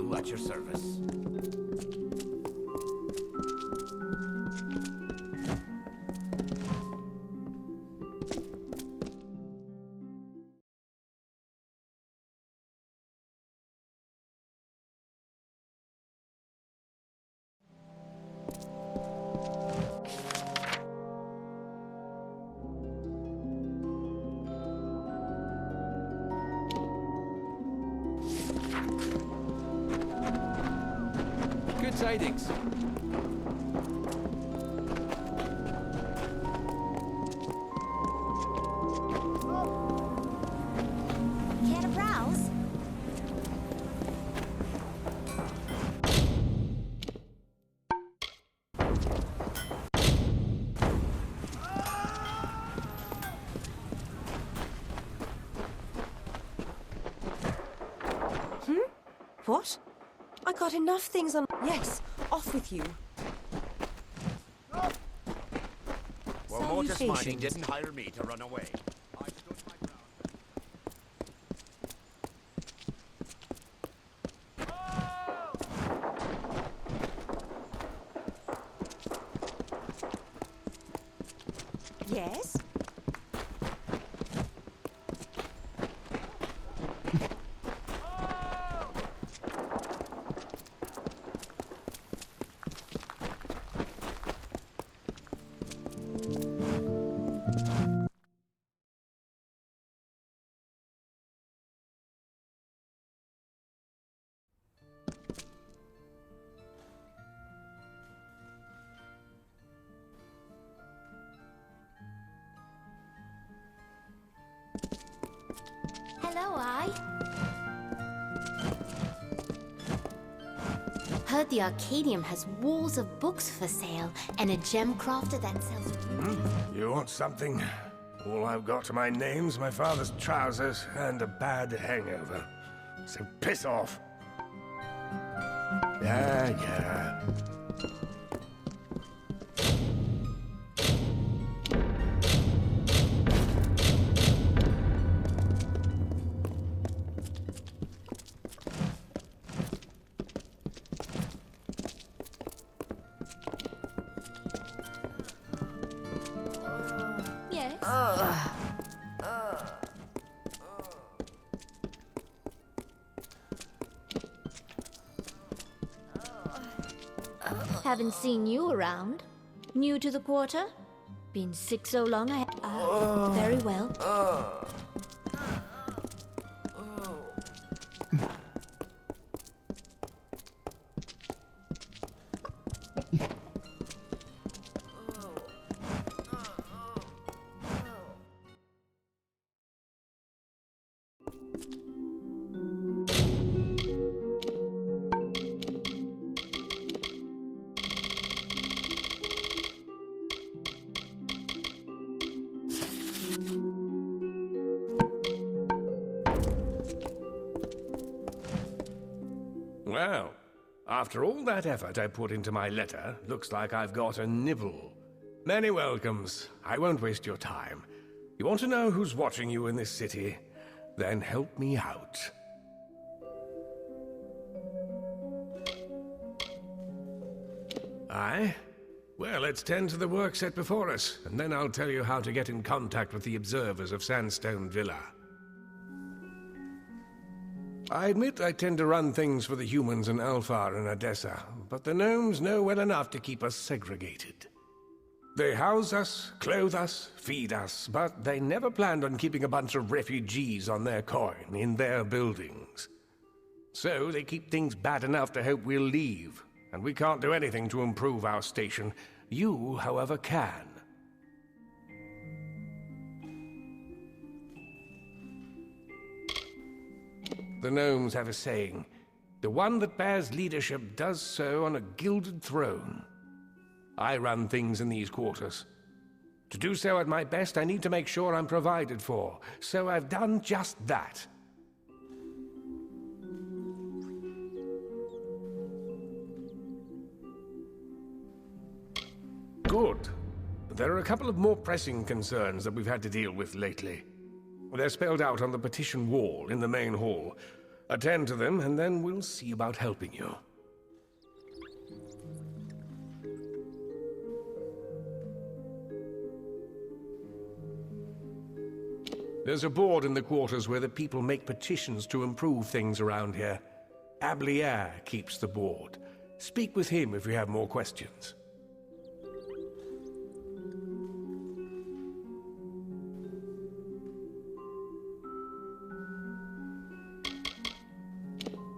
Amalu at your service. Good tidings. Care to browse? What? I got enough things on... Yes, off with you. Well, Mortis Mining didn't hire me to run away. I stood my ground. Yes? Hello, I. Heard the Arcadium has walls of books for sale and a gem crafter that sells... You want something? All I've got to my name's my father's trousers and a bad hangover. So piss off. Yeah. Yes? Haven't seen you around. New to the quarter? Been sick so long very well. Well, after all that effort I put into my letter, looks like I've got a nibble. Many welcomes. I won't waste your time. You want to know who's watching you in this city? Then help me out. Aye? Well, let's tend to the work set before us, and then I'll tell you how to get in contact with the observers of Sandstone Villa. I admit I tend to run things for the humans in Alfar and Odessa, but the gnomes know well enough to keep us segregated. They house us, clothe us, feed us, but they never planned on keeping a bunch of refugees on their coin in their buildings. So they keep things bad enough to hope we'll leave, and we can't do anything to improve our station. You, however, can. The gnomes have a saying, the one that bears leadership does so on a gilded throne. I run things in these quarters. To do so at my best, I need to make sure I'm provided for, so I've done just that. Good. There are a couple of more pressing concerns that we've had to deal with lately. They're spelled out on the petition wall in the main hall. Attend to them, and then we'll see about helping you. There's a board in the quarters where the people make petitions to improve things around here. Amalur keeps the board. Speak with him if you have more questions.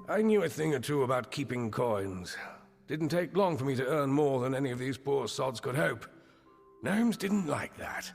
I knew a thing or two about keeping coins. Didn't take long for me to earn more than any of these poor sods could hope. Gnomes didn't like that.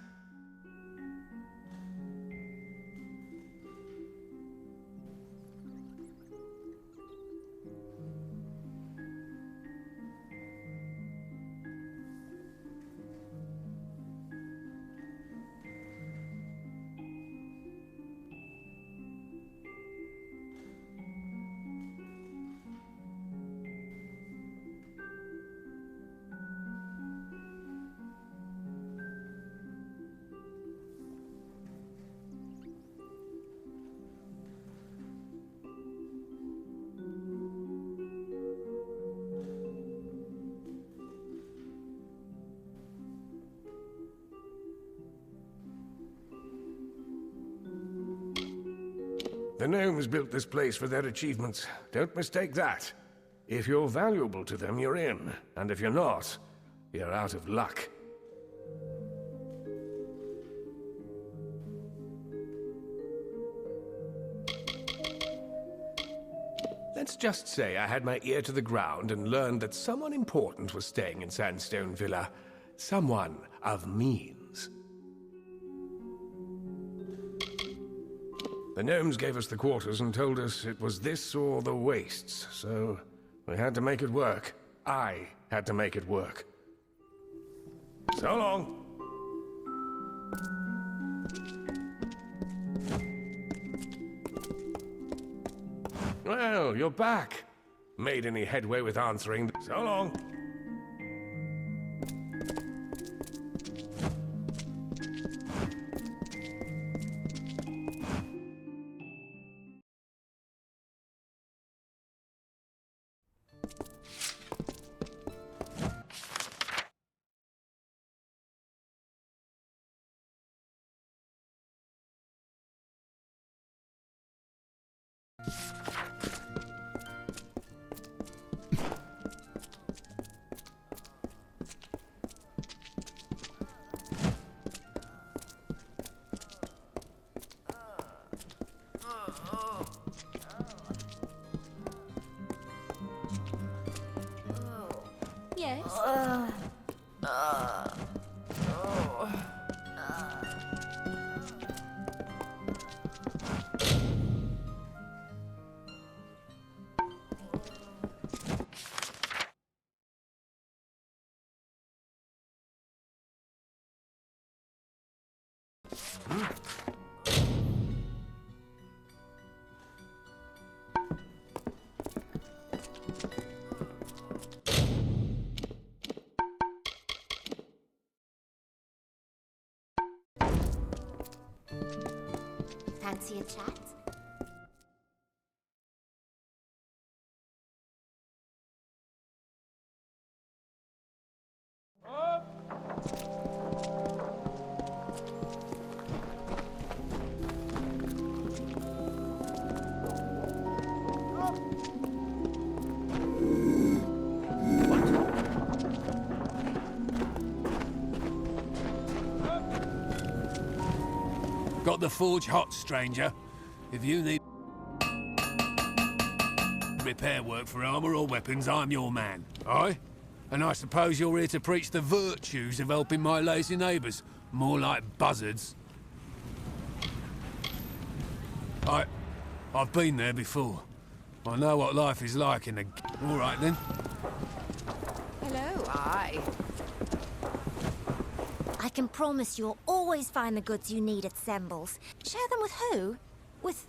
The gnomes built this place for their achievements. Don't mistake that. If you're valuable to them, you're in. And if you're not, you're out of luck. Let's just say I had my ear to the ground and learned that someone important was staying in Sandstone Villa. Someone of means. The gnomes gave us the quarters and told us it was this or the wastes, so we had to make it work. I had to make it work. So long. Well, you're back. Made any headway with answering? So long. Yes? Fancy a chat? Got the forge hot, stranger. If you need repair work for armor or weapons, I'm your man. Aye? And I suppose you're here to preach the virtues of helping my lazy neighbours, more like buzzards. I've been there before. I know what life is like in the... All right, then. Hello. Aye. I can promise you'll always find the goods you need at Sembles. Share them with who? With...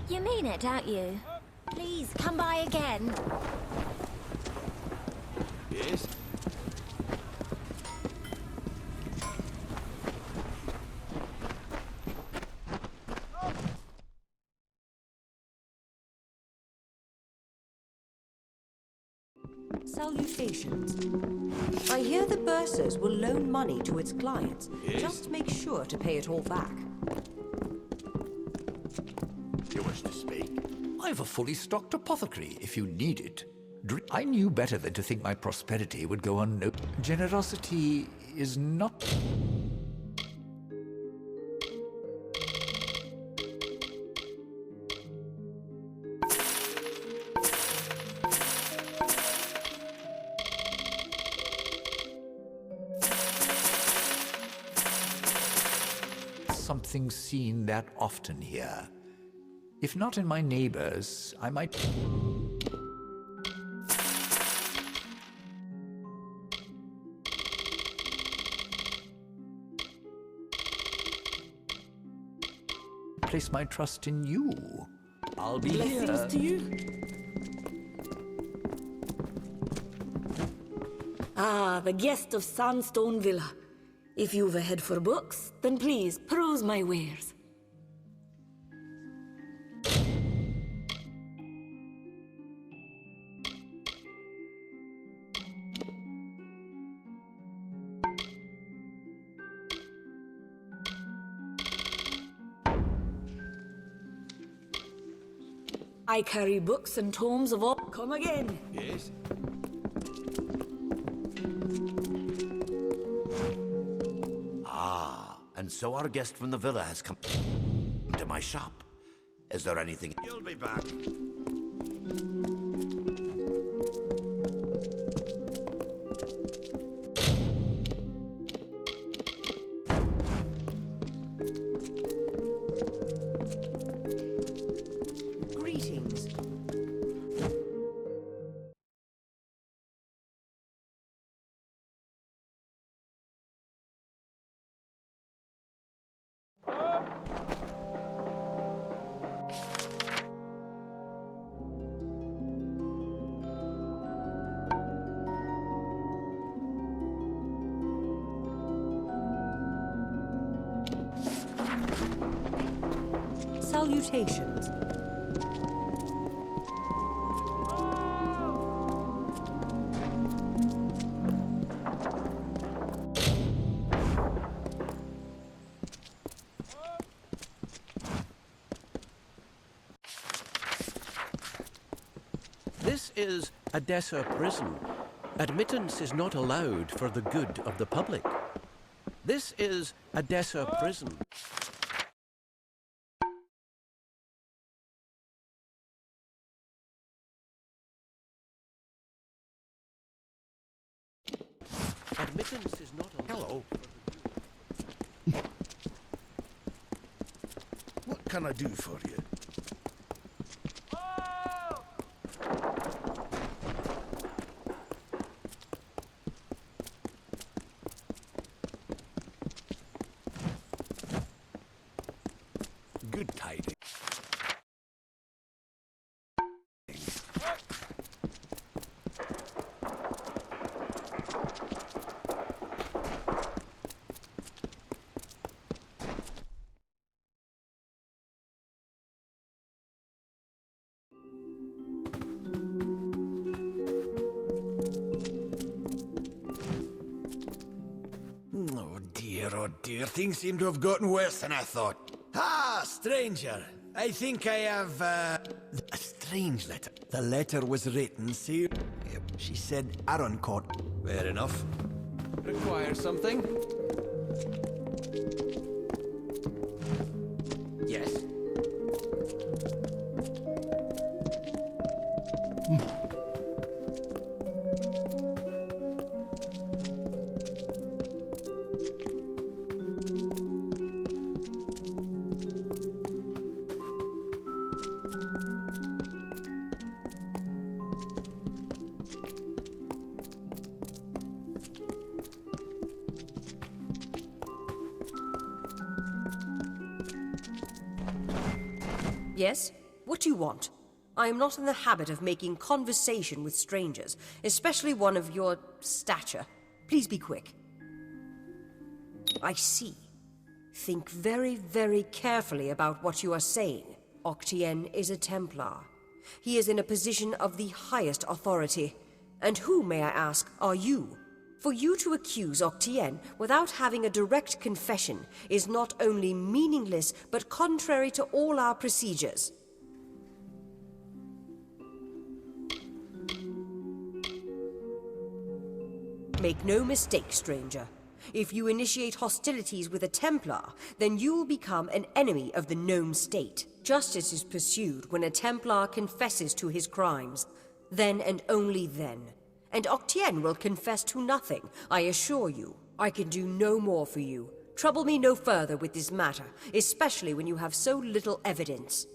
You mean it, don't you? Please, come by again. Yes? Salutations. I hear the bursars will loan money to its clients. Yes? Just make sure to pay it all back. You wish to speak? I've a fully stocked apothecary if you need it. I knew better than to think my prosperity would go unnoticed. Generosity is not... something seen that often here. If not in my neighbors, I might... place my trust in you. I'll be Blessings here. to you. Ah, the guest of Sandstone Villa. If you've a head for books, then please peruse my wares. I carry books and tomes of all. Come again. Yes? Ah, and so our guest from the villa has come to my shop. Is there anything? You'll be back. Greetings. Salutations. This is Odessa Prison. Admittance is not allowed for the good of the public. This is Odessa Prison. Admittance is not allowed. Hello. What can I do for you? Good tidings. Oh dear, things seem to have gotten worse than I thought. Ah, stranger. I think I have, a strange letter. The letter was written, see? She said Aaron caught. Fair enough. Require something? Yes? Yes? What do you want? I am not in the habit of making conversation with strangers, especially one of your stature. Please be quick. I see. Think very, very carefully about what you are saying. Octien is a Templar. He is in a position of the highest authority, And who, may I ask, are you? For you to accuse Octien without having a direct confession is not only meaningless, but contrary to all our procedures. Make no mistake, stranger. If you initiate hostilities with a Templar, then you will become an enemy of the gnome state. Justice is pursued when a Templar confesses to his crimes. Then and only then. And Octien will confess to nothing, I assure you. I can do no more for you. Trouble me no further with this matter, especially when you have so little evidence.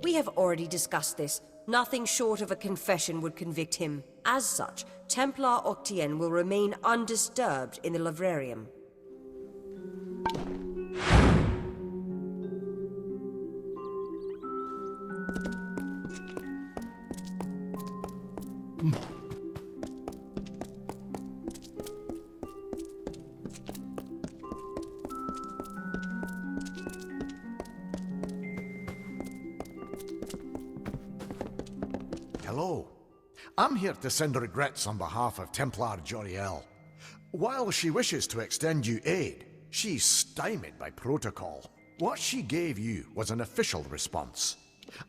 We have already discussed this. Nothing short of a confession would convict him. As such, Templar Octien will remain undisturbed in the Livrarium. Hello. I'm here to send regrets on behalf of Templar Joriel. While she wishes to extend you aid, she's stymied by protocol. What she gave you was an official response.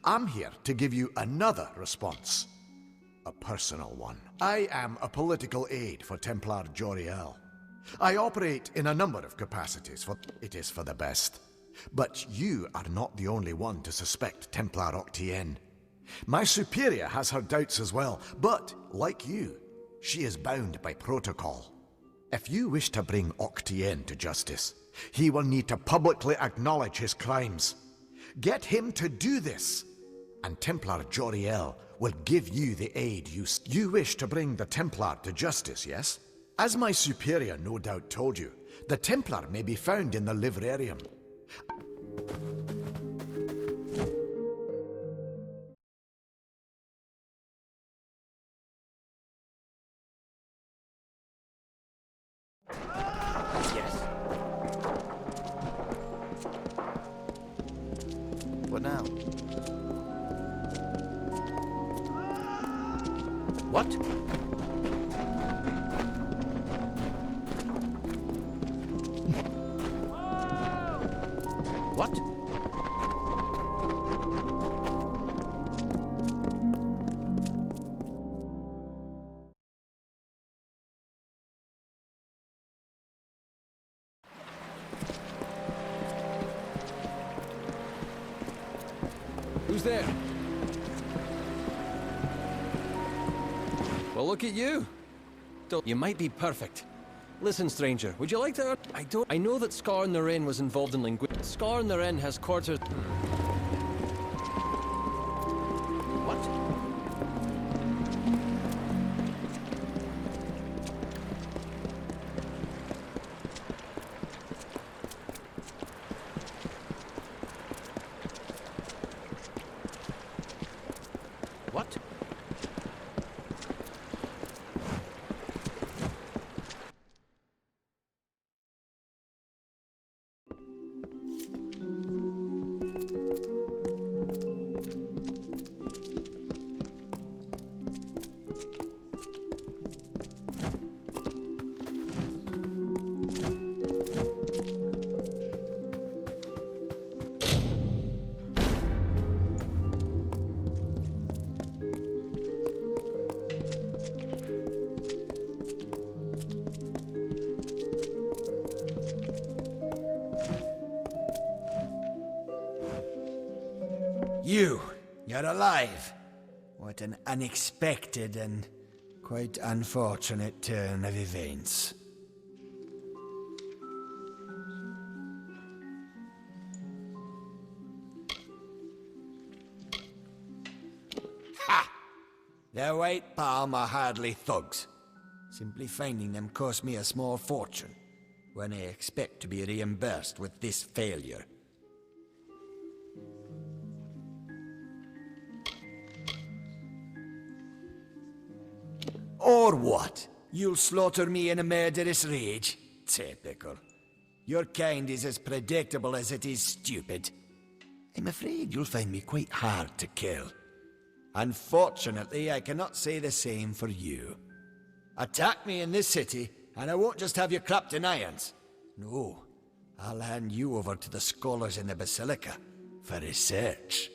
I'm here to give you another response. A personal one. I am a political aide for Templar Joriel. I operate in a number of capacities, for it is for the best. But you are not the only one to suspect Templar Octien. My superior has her doubts as well, but, like you, she is bound by protocol. If you wish to bring Octien to justice, he will need to publicly acknowledge his crimes. Get him to do this, and Templar Joriel will give you the aid you wish to bring the Templar to justice, yes? As my superior no doubt told you, the Templar may be found in the Livrarium. What now? What? What? Who's there? Well, look at you. You might be perfect. Listen, stranger, would you like to... I know that Scar Naren was involved in linguistics. Scar Naren has quarters... What? What? You're alive. What an unexpected and quite unfortunate turn of events. Ha! The White Palm are hardly thugs. Simply finding them cost me a small fortune, when I expect to be reimbursed with this failure. Or what? You'll slaughter me in a murderous rage? Typical. Your kind is as predictable as it is stupid. I'm afraid you'll find me quite hard to kill. Unfortunately, I cannot say the same for you. Attack me in this city, and I won't just have you clapped in irons. No, I'll hand you over to the scholars in the Basilica for research.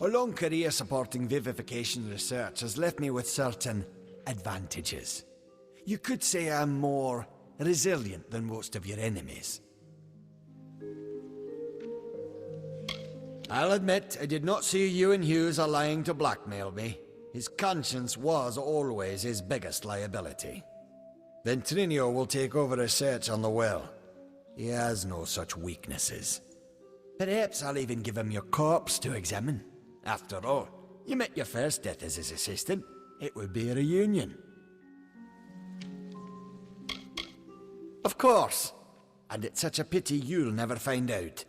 A long career supporting vivification research has left me with certain advantages. You could say I'm more resilient than most of your enemies. I'll admit, I did not see Ewan Hughes a lying to blackmail me. His conscience was always his biggest liability. Then Trinio will take over research on the well. He has no such weaknesses. Perhaps I'll even give him your corpse to examine. After all, you met your first death as his assistant. It would be a reunion. Of course. And it's such a pity you'll never find out.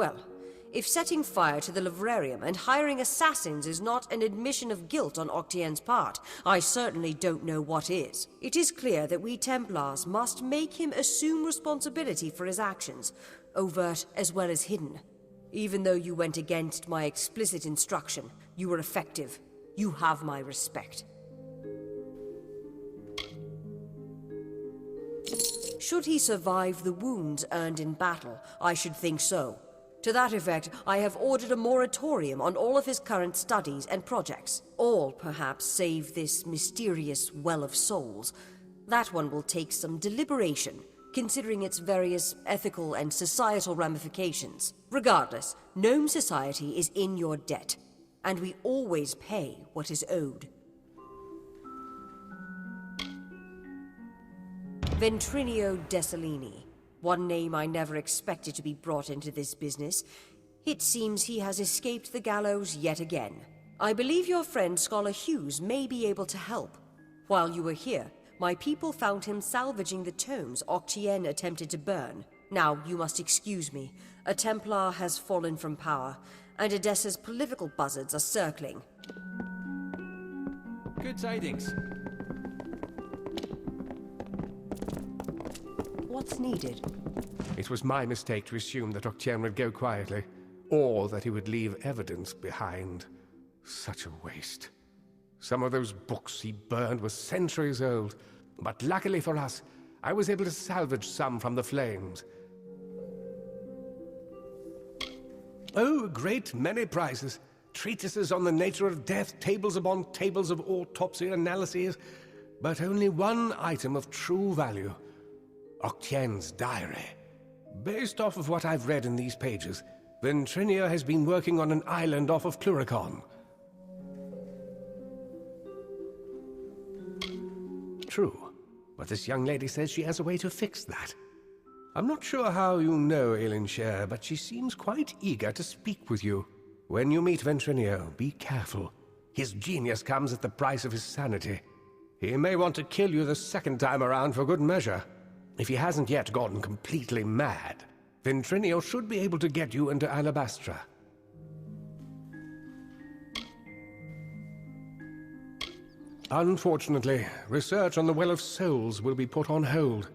Well, if setting fire to the livrarium and hiring assassins is not an admission of guilt on Octien's part, I certainly don't know what is. It is clear that we Templars must make him assume responsibility for his actions, overt as well as hidden. Even though you went against my explicit instruction, you were effective. You have my respect. Should he survive the wounds earned in battle, I should think so. To that effect, I have ordered a moratorium on all of his current studies and projects. All, perhaps, save this mysterious Well of Souls. That one will take some deliberation, considering its various ethical and societal ramifications. Regardless, Gnome Society is in your debt, and we always pay what is owed. Ventrinio Desalini. One name I never expected to be brought into this business. It seems he has escaped the gallows yet again. I believe your friend Scholar Hughes may be able to help. While you were here, my people found him salvaging the tomes Octien attempted to burn. Now, you must excuse me. A Templar has fallen from power, and Edessa's political buzzards are circling. Good tidings. What's needed? It was my mistake to assume that Octien would go quietly, or that he would leave evidence behind. Such a waste. Some of those books he burned were centuries old, but luckily for us, I was able to salvage some from the flames. Oh, a great many prizes. Treatises on the nature of death, tables upon tables of autopsy analyses, but only one item of true value. Octien's diary. Based off of what I've read in these pages, Ventrinio has been working on an island off of Cluricon. True, but this young lady says she has a way to fix that. I'm not sure how you know Elinshire, but she seems quite eager to speak with you. When you meet Ventrinio, be careful. His genius comes at the price of his sanity. He may want to kill you the second time around for good measure. If he hasn't yet gone completely mad, Ventrinio should be able to get you into Alabastra. Unfortunately, research on the Well of Souls will be put on hold.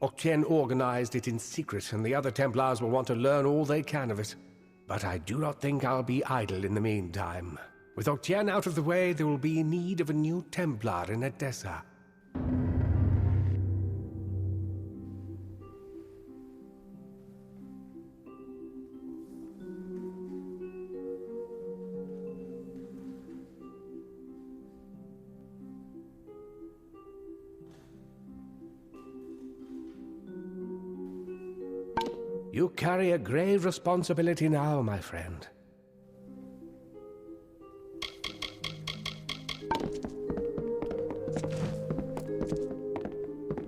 Octien organized it in secret, and the other Templars will want to learn all they can of it. But I do not think I'll be idle in the meantime. With Octien out of the way, there will be need of a new Templar in Edessa. You carry a grave responsibility now, my friend.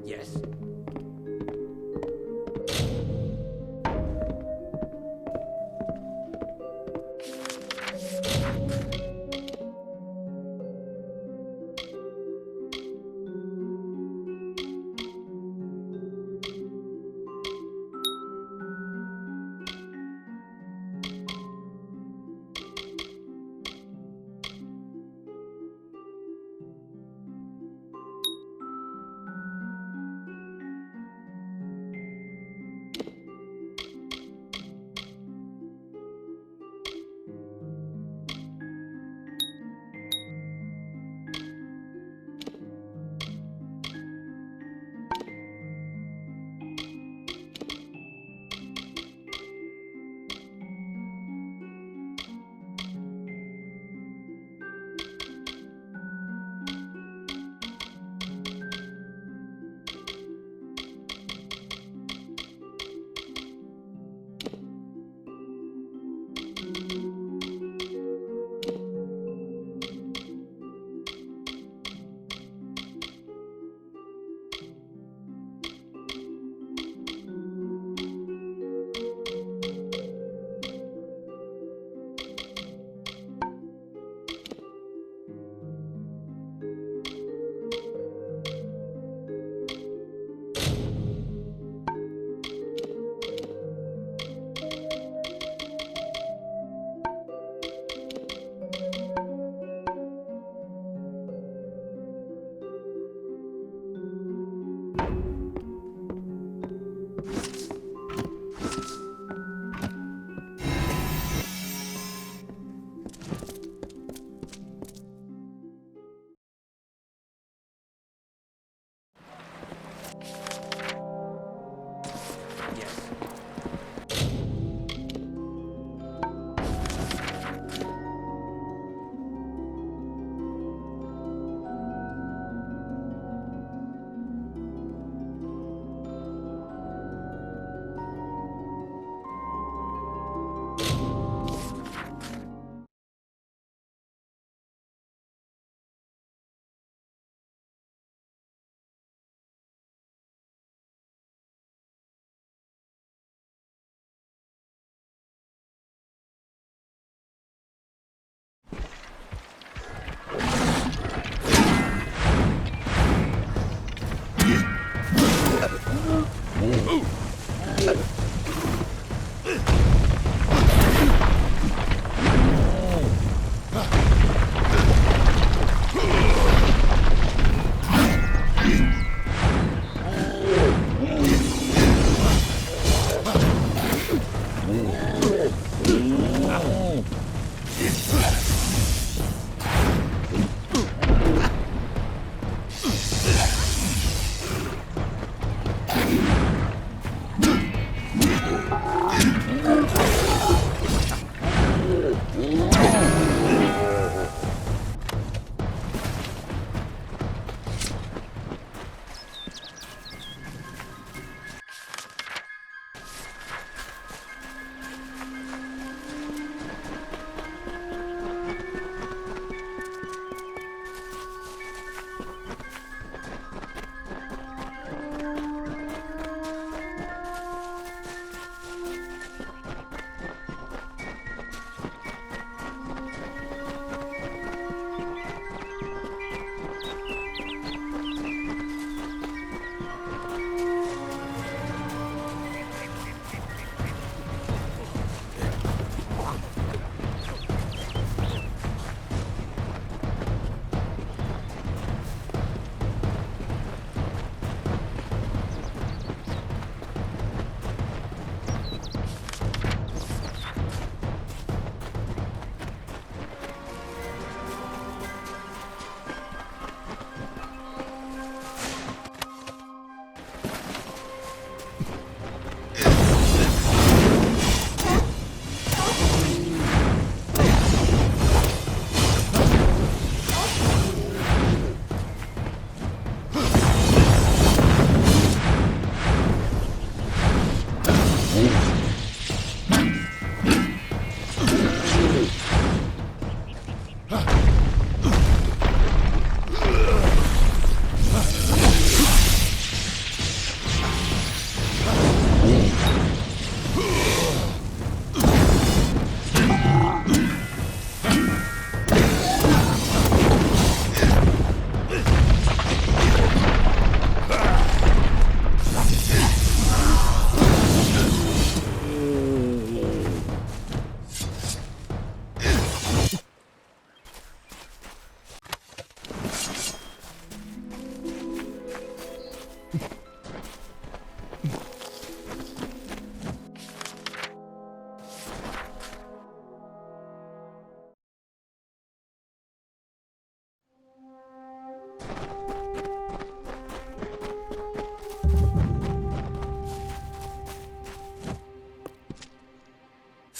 Yes.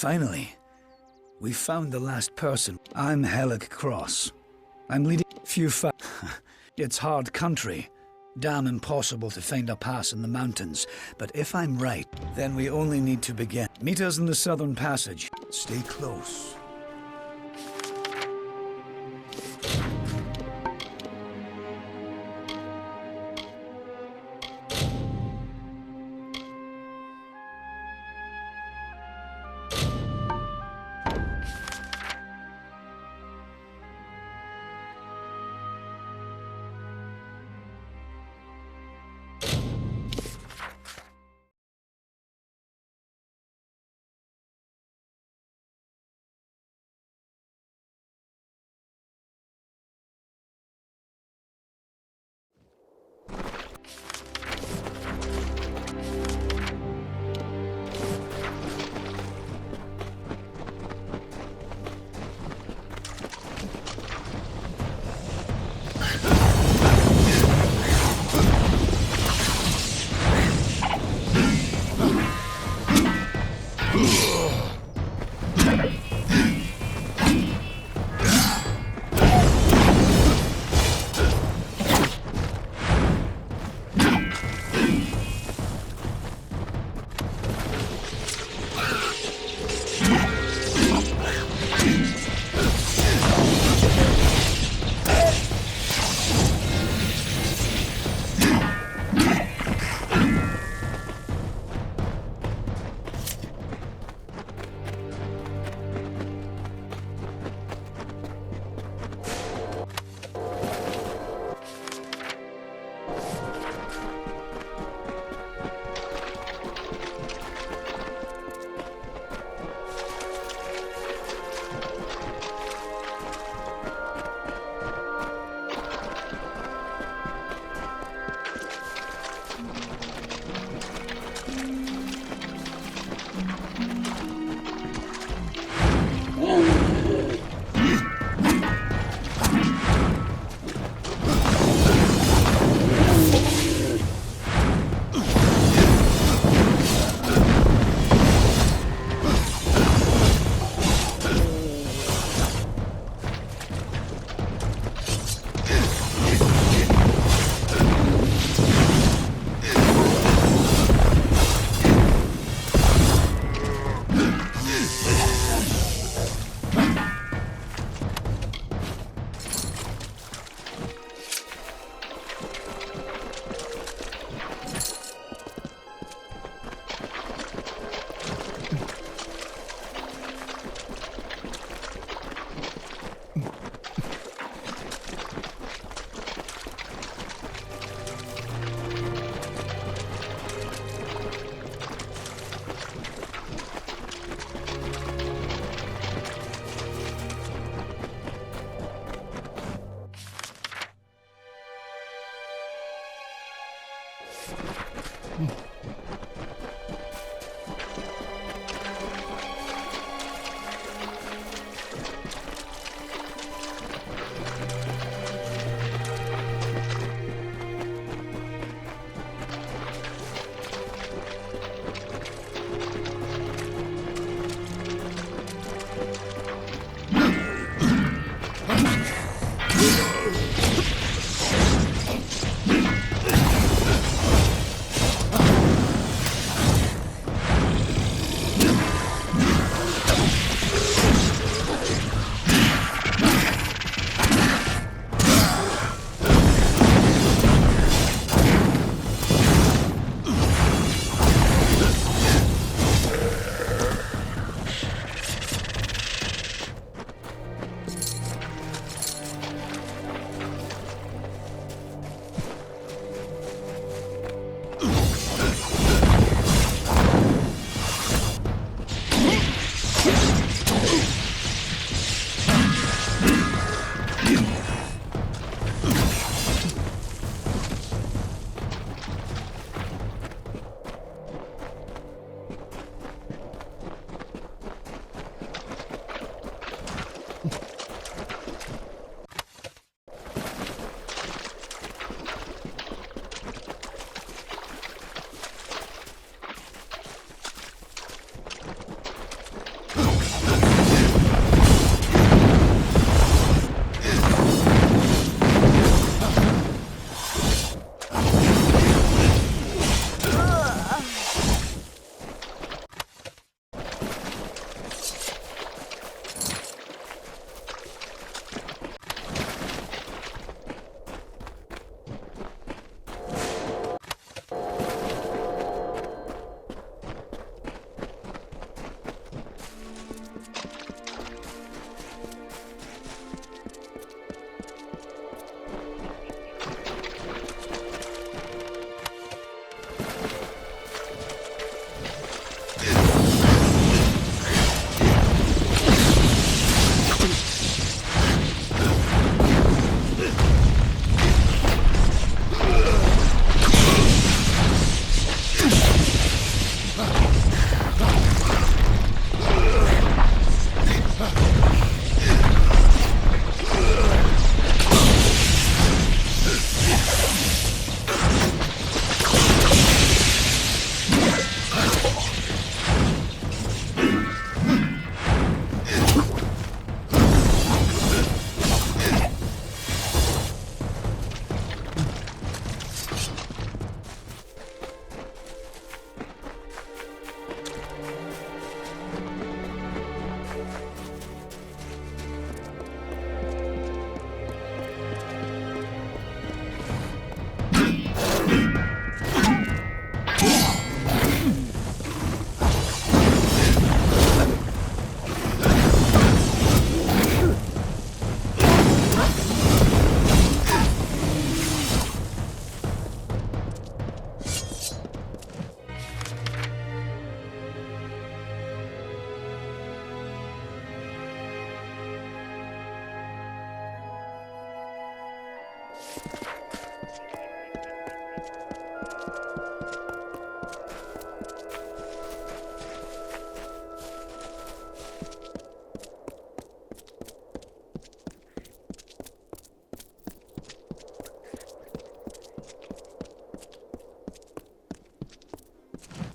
Finally, we found the last person. I'm Helig Cross. I'm leading It's hard country. Damn impossible to find a pass in the mountains. But if I'm right, then we only need to begin. Meet us in the southern passage. Stay close.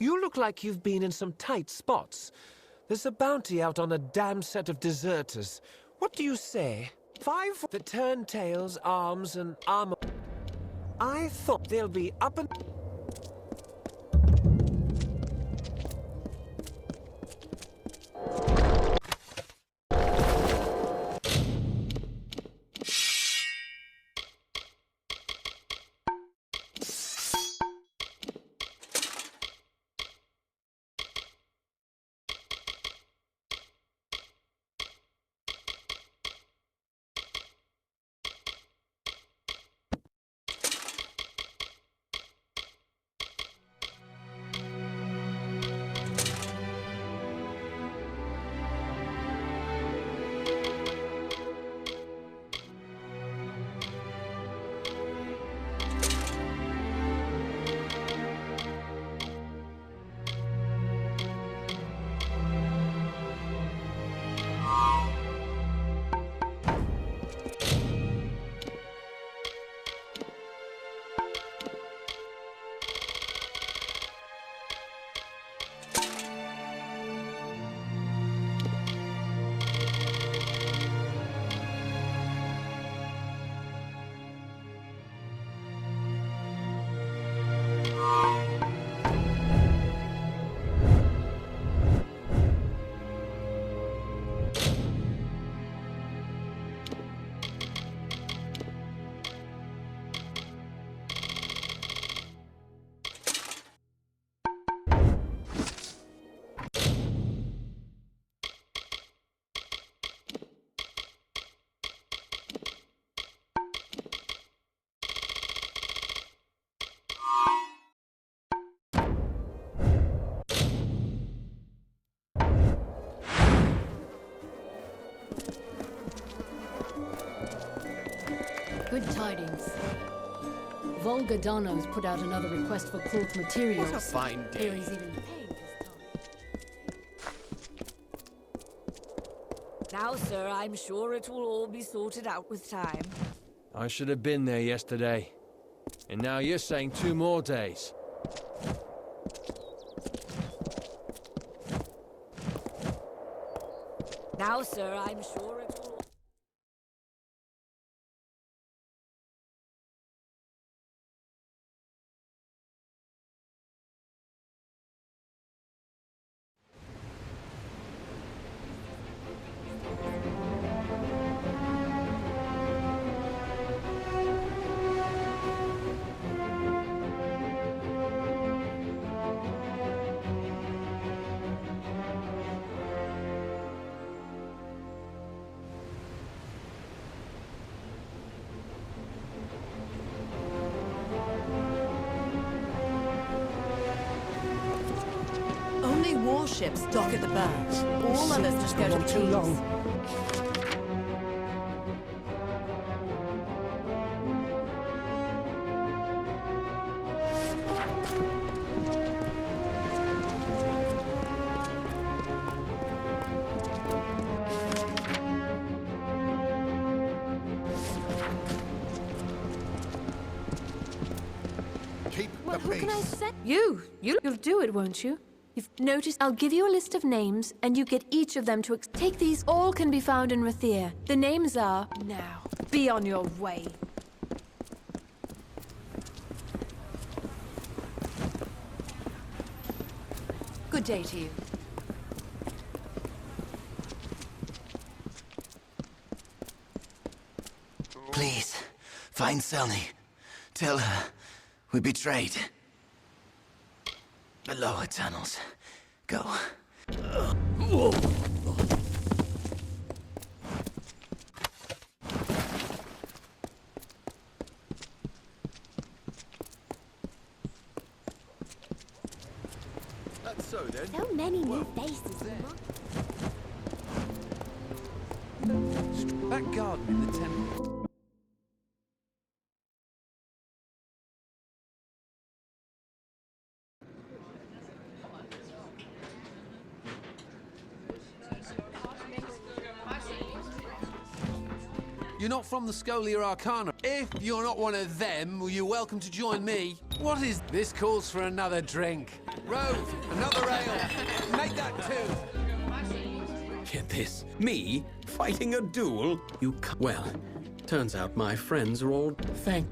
You look like you've been in some tight spots. There's a bounty out on a damn set of deserters. What do you say? 5 that turn tails, arms, and armor. I thought they'll be up and... tidings. Volga Dono's put out another request for cloth materials. What a fine day. Here he's even paying this time. Now, sir, I'm sure it will all be sorted out with time. I should have been there yesterday. And now you're saying 2 more days. Now, sir, I'm sure it will... Only warships dock at the berth. All others just go to the quays. Well, Who can I say? You'll do it, won't you? You've noticed I'll give you a list of names, and you get each of them to take these. All can be found in Rathir. The names are... Now, be on your way. Good day to you. Please, find Selny. Tell her we betrayed. The lower tunnels. Go. That's so then. So many new faces. That garden in the temple. You're not from the Scholia Arcana. If you're not one of them, well, you're welcome to join me. What is... This calls for another drink. Rose, another ale. Make that 2. Get this. Me? Fighting a duel? You can't. Well, turns out my friends are all...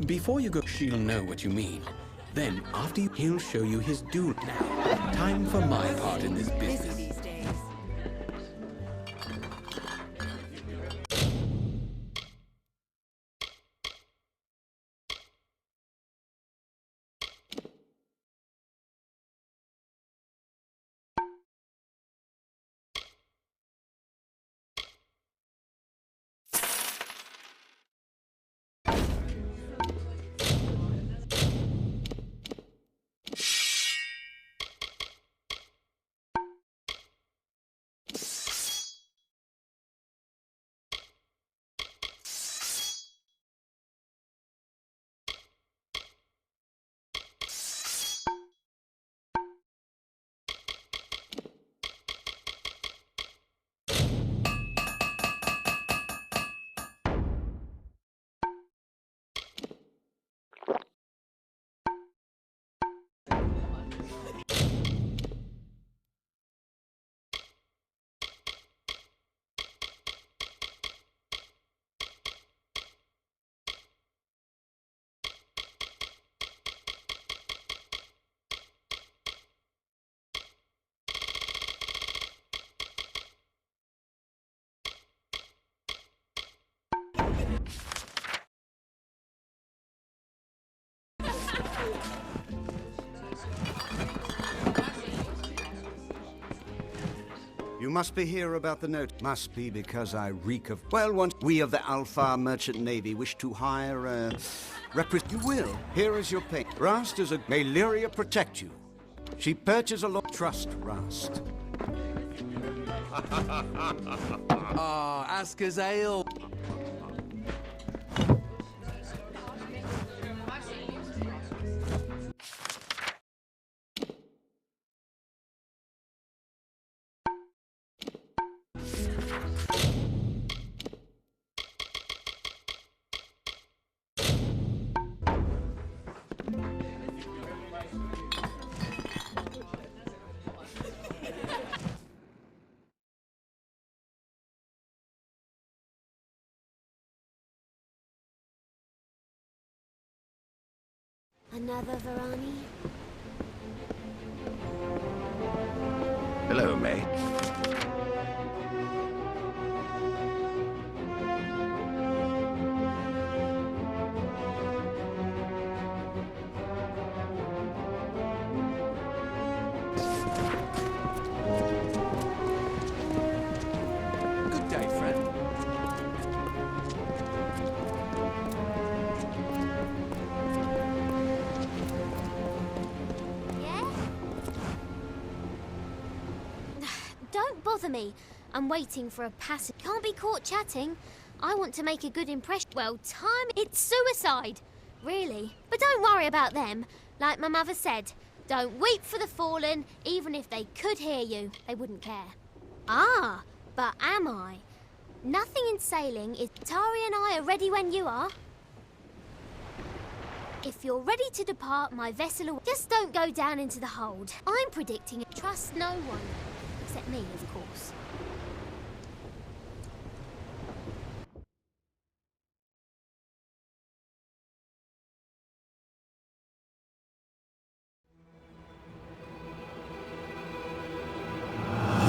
Before you go, she'll know what you mean. Then, after you, he'll show you his duel. Now, time for my part in this business. These days. You must be here about the note. Must be because I reek of... Well, once we of the Alfar Merchant Navy wish to hire a... You will. Here is your pay. Rast is a... May Lyria protect you. She purchased a lot... Trust Rast. Ah, Asker's ale. Another Varani? Hello, May. Good day, friend. Yeah? Don't bother me. I'm waiting for a passage. Can't be caught chatting. I want to make a good impression. Well, it's suicide. Really. But don't worry about them. Like my mother said, don't weep for the fallen, even if they could hear you. They wouldn't care. Ah, but am I? Nothing in sailing is... Tari and I are ready when you are. If you're ready to depart, my vessel... Just don't go down into the hold. I'm predicting it. Trust no one. Except me, of course.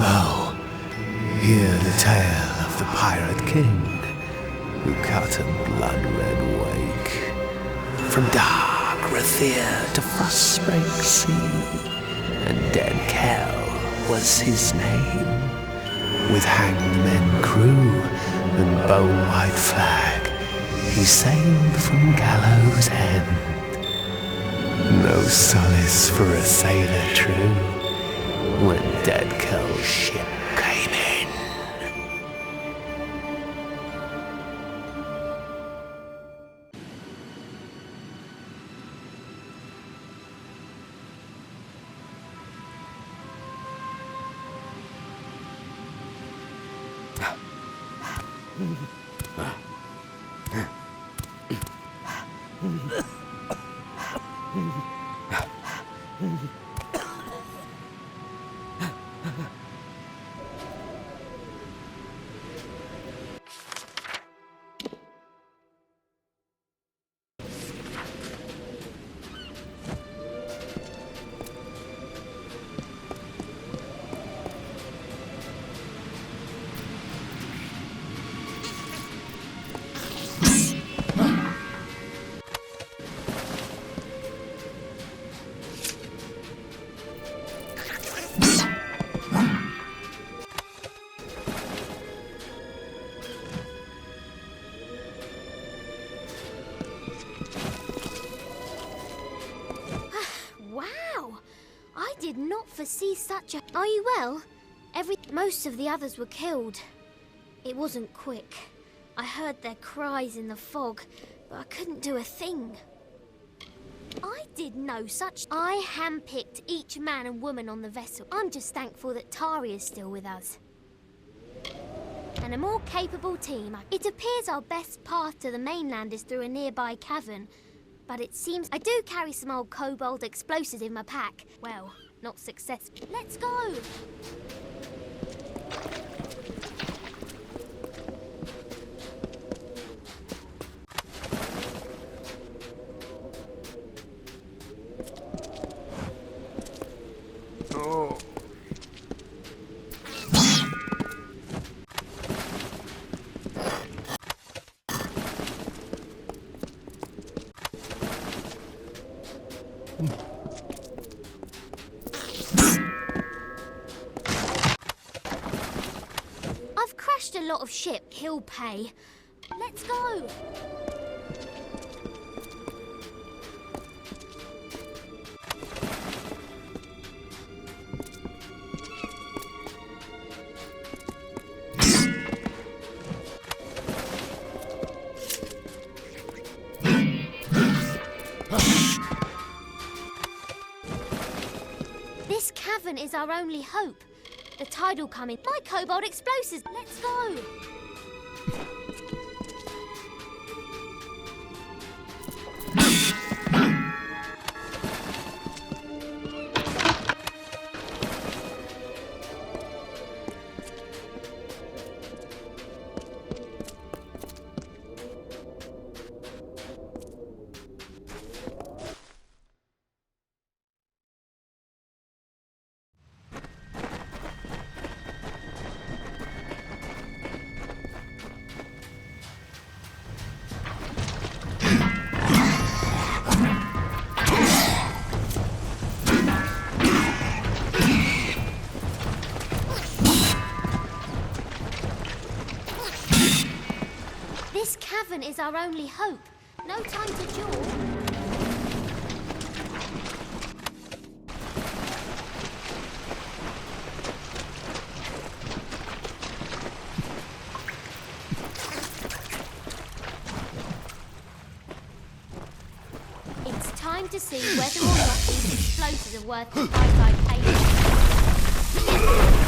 Lo, hear the tale of the pirate king who cut a blood-red wake from dark Rathir to frostbreak sea, and dead Kell was his name. With hanged men crew and bone-white flag, he sailed from gallows end. No solace for a sailor true when dead Kell's ship came in. Wow! I did not foresee such a... Are you well? Most of the others were killed. It wasn't quick. I heard their cries in the fog, but I couldn't do a thing. I did no such... I handpicked each man and woman on the vessel. I'm just thankful that Tari is still with us. And a more capable team. It appears our best path to the mainland is through a nearby cavern. But it seems I do carry some old kobold explosives in my pack. Well, not successful. Let's go! Oh. I've crashed a lot of ship. He'll pay. Let's go! This cavern is our only hope. The tide will come in. My kobold explosives. Let's go. tavern is our only hope. No time to jaw. It's time to see whether or not these explosives are worth the price I paid.